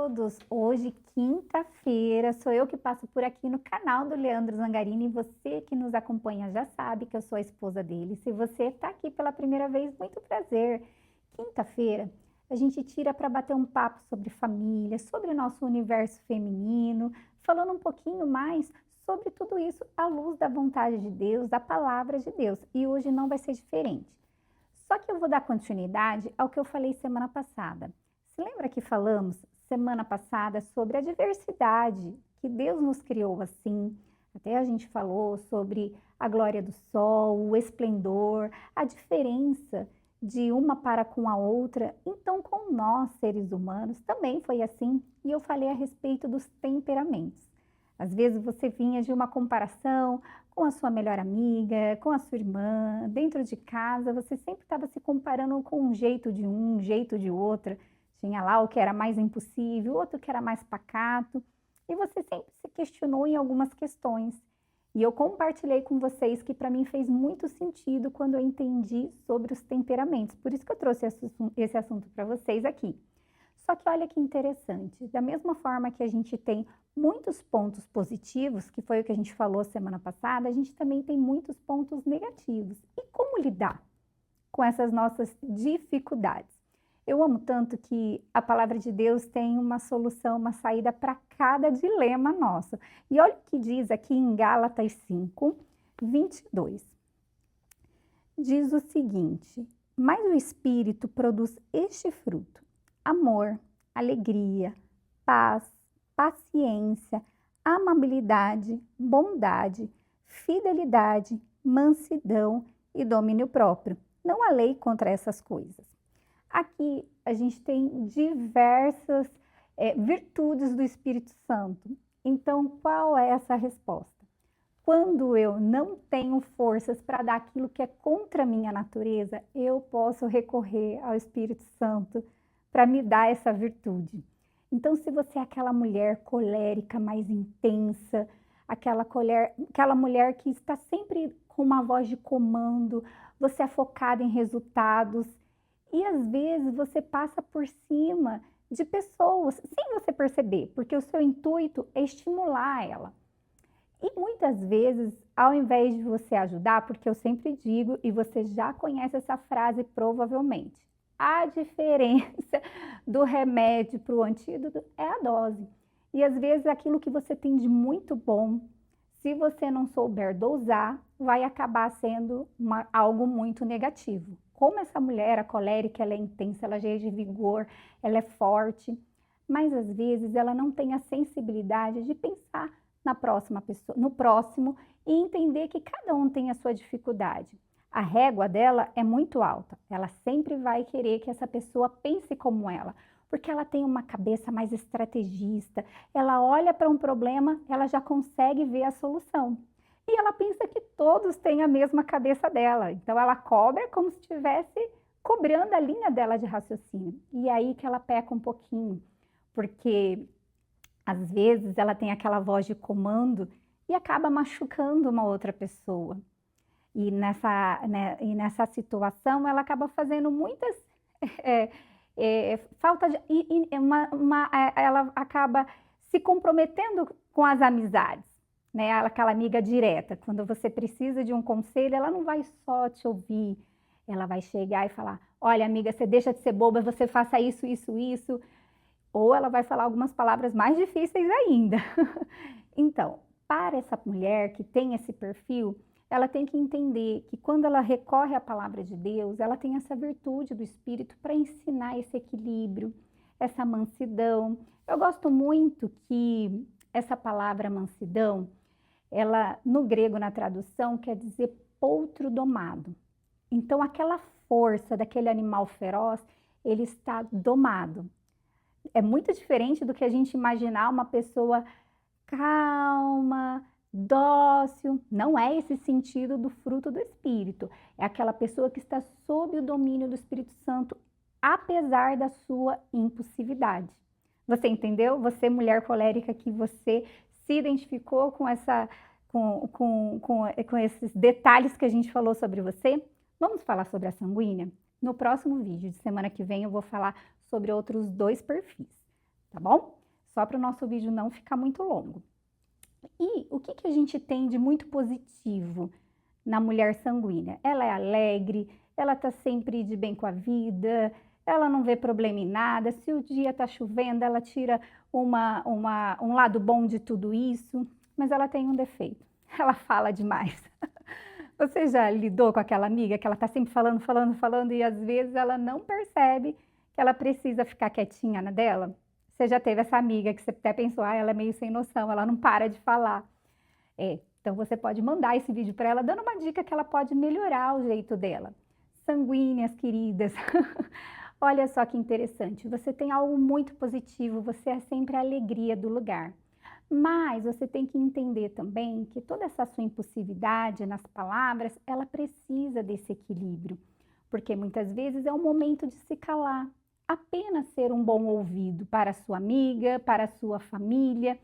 todos! Hoje, quinta-feira, sou eu que passo por aqui no canal do Leandro Zangarini e você que nos acompanha já sabe que eu sou a esposa dele. Se você está aqui pela primeira vez, muito prazer! Quinta-feira, a gente tira para bater um papo sobre família, sobre o nosso universo feminino, falando um pouquinho mais sobre tudo isso à luz da vontade de Deus, da palavra de Deus. E hoje não vai ser diferente. Só que eu vou dar continuidade ao que eu falei semana passada. Se lembra que falamos semana passada sobre a diversidade, que Deus nos criou assim? Até a gente falou sobre a glória do sol, o esplendor, a diferença de uma para com a outra. Então, com nós, seres humanos, também foi assim. E eu falei a respeito dos temperamentos. Às vezes você vinha de uma comparação com a sua melhor amiga, com a sua irmã, dentro de casa, você sempre estava se comparando com um jeito de um jeito de outra. Tinha lá o que era mais impossível, outro que era mais pacato, e você sempre se questionou em algumas questões. E eu compartilhei com vocês que para mim fez muito sentido quando eu entendi sobre os temperamentos. Por isso que eu trouxe esse assunto para vocês aqui. Só que olha que interessante, da mesma forma que a gente tem muitos pontos positivos, que foi o que a gente falou semana passada, a gente também tem muitos pontos negativos. E como lidar com essas nossas dificuldades? Eu amo tanto que a palavra de Deus tem uma solução, uma saída para cada dilema nosso. E olha o que diz aqui em Gálatas 5, 22. Diz o seguinte: mas o Espírito produz este fruto: amor, alegria, paz, paciência, amabilidade, bondade, fidelidade, mansidão e domínio próprio. Não há lei contra essas coisas. Aqui a gente tem diversas virtudes do Espírito Santo. Então, qual é essa resposta? Quando eu não tenho forças para dar aquilo que é contra a minha natureza, eu posso recorrer ao Espírito Santo para me dar essa virtude. Então, se você é aquela mulher colérica, mais intensa, aquela mulher que está sempre com uma voz de comando, você é focada em resultados, e às vezes você passa por cima de pessoas sem você perceber, porque o seu intuito é estimular ela. E muitas vezes, ao invés de você ajudar, porque eu sempre digo, e você já conhece essa frase provavelmente, a diferença do remédio para o antídoto é a dose. E às vezes aquilo que você tem de muito bom, se você não souber dosar, vai acabar sendo algo muito negativo. Como essa mulher, a colérica, ela é intensa, ela é cheia de vigor, ela é forte, mas às vezes ela não tem a sensibilidade de pensar na próxima pessoa, no próximo e entender que cada um tem a sua dificuldade. A régua dela é muito alta, ela sempre vai querer que essa pessoa pense como ela, porque ela tem uma cabeça mais estrategista, ela olha para um problema, ela já consegue ver a solução. E ela pensa que todos têm a mesma cabeça dela, então ela cobra como se estivesse cobrando a linha dela de raciocínio. E é aí que ela peca um pouquinho, porque às vezes ela tem aquela voz de comando e acaba machucando uma outra pessoa. E nessa situação ela acaba fazendo muitas falta de... ela acaba se comprometendo com as amizades. Né? Aquela amiga direta, quando você precisa de um conselho, ela não vai só te ouvir, ela vai chegar e falar: olha, amiga, você deixa de ser boba, você faça isso, isso, isso. Ou ela vai falar algumas palavras mais difíceis ainda. Então, para essa mulher que tem esse perfil, ela tem que entender que quando ela recorre à palavra de Deus, ela tem essa virtude do Espírito para ensinar esse equilíbrio, essa mansidão. Eu gosto muito que essa palavra mansidão, ela, no grego, na tradução, quer dizer potro domado. Então, aquela força daquele animal feroz, ele está domado. É muito diferente do que a gente imaginar uma pessoa calma, dócil. Não é esse sentido do fruto do Espírito. É aquela pessoa que está sob o domínio do Espírito Santo, apesar da sua impulsividade. Você entendeu? Você, mulher colérica, que você se identificou com esses detalhes que a gente falou sobre você? Vamos falar sobre a sanguínea? No próximo vídeo de semana que vem eu vou falar sobre outros 2 perfis, tá bom? Só para o nosso vídeo não ficar muito longo. E o que a gente tem de muito positivo na mulher sanguínea? Ela é alegre, ela está sempre de bem com a vida, ela não vê problema em nada. Se o dia está chovendo, ela tira um lado bom de tudo isso, mas ela tem um defeito, ela fala demais. Você já lidou com aquela amiga que ela está sempre falando, falando, falando e às vezes ela não percebe que ela precisa ficar quietinha na dela? Você já teve essa amiga que você até pensou, ela é meio sem noção, ela não para de falar. Então você pode mandar esse vídeo para ela, dando uma dica que ela pode melhorar o jeito dela. Sanguíneas, queridas, olha só que interessante, você tem algo muito positivo, você é sempre a alegria do lugar. Mas você tem que entender também que toda essa sua impulsividade nas palavras, ela precisa desse equilíbrio, porque muitas vezes é o momento de se calar, apenas ser um bom ouvido para a sua amiga, para a sua família.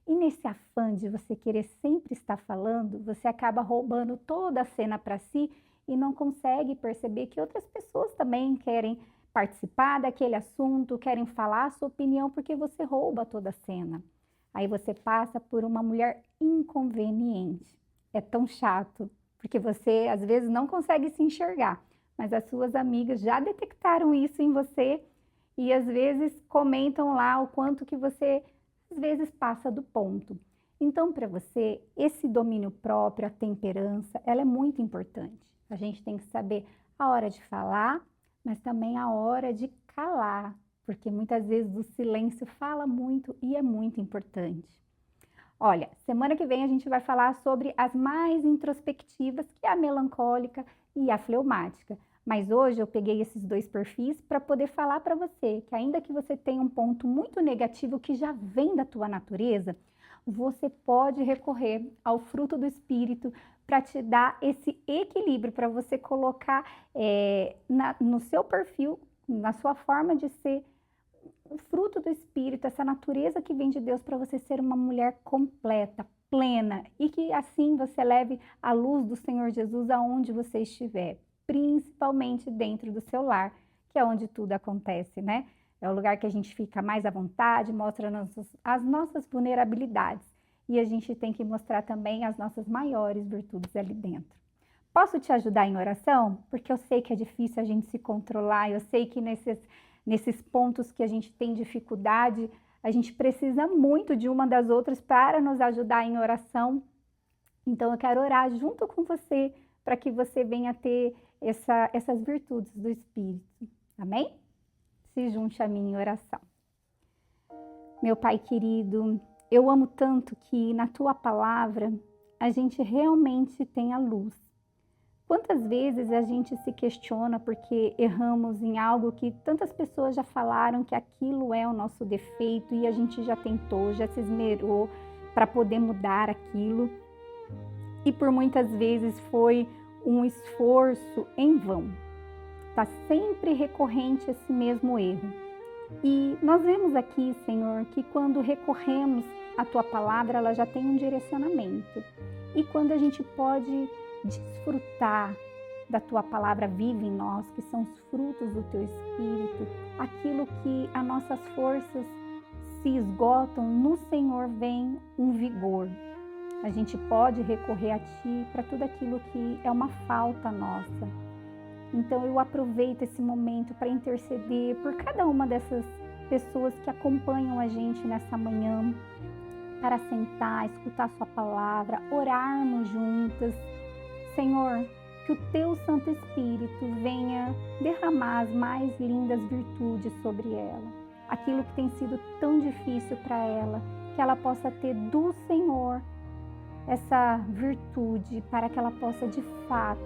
E nesse afã de você querer sempre estar falando, você acaba roubando toda a cena para si e não consegue perceber que outras pessoas também querem participar daquele assunto, querem falar a sua opinião, porque você rouba toda a cena. Aí você passa por uma mulher inconveniente. É tão chato, porque você às vezes não consegue se enxergar, mas as suas amigas já detectaram isso em você e às vezes comentam lá o quanto que você às vezes passa do ponto. Então, para você, esse domínio próprio, a temperança, ela é muito importante. A gente tem que saber a hora de falar, mas também a hora de calar, porque muitas vezes o silêncio fala muito e é muito importante. Olha, semana que vem a gente vai falar sobre as mais introspectivas, que é a melancólica e a fleumática. Mas hoje eu peguei esses dois perfis para poder falar para você que ainda que você tenha um ponto muito negativo que já vem da tua natureza, você pode recorrer ao fruto do Espírito para te dar esse equilíbrio, para você colocar no seu perfil, na sua forma de ser, o fruto do Espírito, essa natureza que vem de Deus para você ser uma mulher completa, plena e que assim você leve a luz do Senhor Jesus aonde você estiver, principalmente dentro do seu lar, que é onde tudo acontece, né? É o lugar que a gente fica mais à vontade, mostra as nossas vulnerabilidades e a gente tem que mostrar também as nossas maiores virtudes ali dentro. Posso te ajudar em oração? Porque eu sei que é difícil a gente se controlar, eu sei que nesses pontos que a gente tem dificuldade, a gente precisa muito de uma das outras para nos ajudar em oração. Então eu quero orar junto com você para que você venha ter essas virtudes do Espírito. Amém? Se junte a mim em oração. Meu Pai querido, eu amo tanto que na Tua palavra a gente realmente tem a luz. Quantas vezes a gente se questiona porque erramos em algo que tantas pessoas já falaram que aquilo é o nosso defeito e a gente já tentou, já se esmerou para poder mudar aquilo e por muitas vezes foi um esforço em vão. Está sempre recorrente esse mesmo erro. E nós vemos aqui, Senhor, que quando recorremos à Tua palavra, ela já tem um direcionamento. E quando a gente pode desfrutar da Tua palavra viva em nós, que são os frutos do Teu Espírito, aquilo que as nossas forças se esgotam, no Senhor vem um vigor. A gente pode recorrer a Ti para tudo aquilo que é uma falta nossa. Então eu aproveito esse momento para interceder por cada uma dessas pessoas que acompanham a gente nessa manhã, para sentar, escutar Sua palavra, orarmos juntas. Senhor, que o Teu Santo Espírito venha derramar as mais lindas virtudes sobre ela. Aquilo que tem sido tão difícil para ela, que ela possa ter do Senhor essa virtude, para que ela possa de fato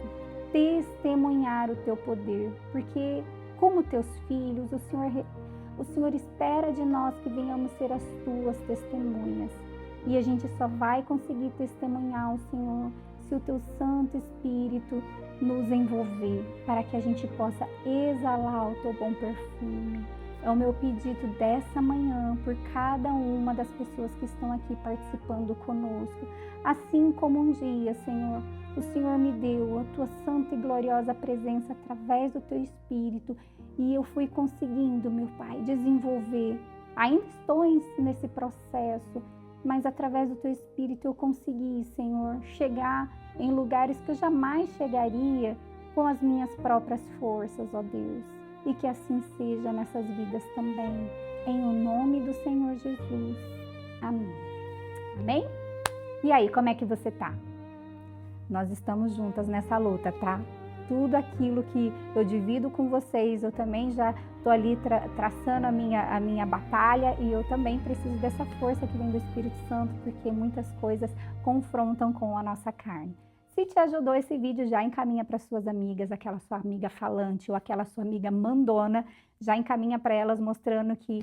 testemunhar o Teu poder. Porque como Teus filhos, o Senhor espera de nós que venhamos ser as Tuas testemunhas. E a gente só vai conseguir testemunhar o Senhor se o Teu Santo Espírito nos envolver, para que a gente possa exalar o Teu bom perfume. É o meu pedido dessa manhã por cada uma das pessoas que estão aqui participando conosco. Assim como um dia, Senhor, o Senhor me deu a Tua santa e gloriosa presença através do Teu Espírito e eu fui conseguindo, meu Pai, desenvolver Ainda estou nesse processo, mas através do Teu Espírito eu consegui, Senhor, chegar em lugares que eu jamais chegaria com as minhas próprias forças, ó Deus. E que assim seja nessas vidas também, em o nome do Senhor Jesus. Amém. Amém? E aí, como é que você tá? Nós estamos juntas nessa luta, tá? Tudo aquilo que eu divido com vocês, eu também já estou ali traçando a minha batalha, e eu também preciso dessa força que vem do Espírito Santo, porque muitas coisas confrontam com a nossa carne. Se te ajudou esse vídeo, já encaminha para suas amigas, aquela sua amiga falante ou aquela sua amiga mandona, já encaminha para elas mostrando que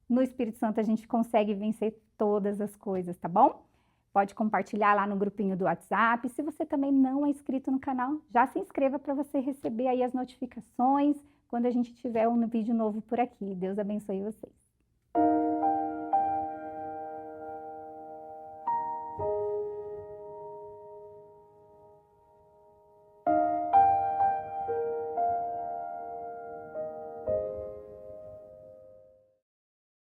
no Espírito Santo a gente consegue vencer todas as coisas, tá bom? Pode compartilhar lá no grupinho do WhatsApp. Se você também não é inscrito no canal, já se inscreva para você receber aí as notificações quando a gente tiver um vídeo novo por aqui. Deus abençoe vocês.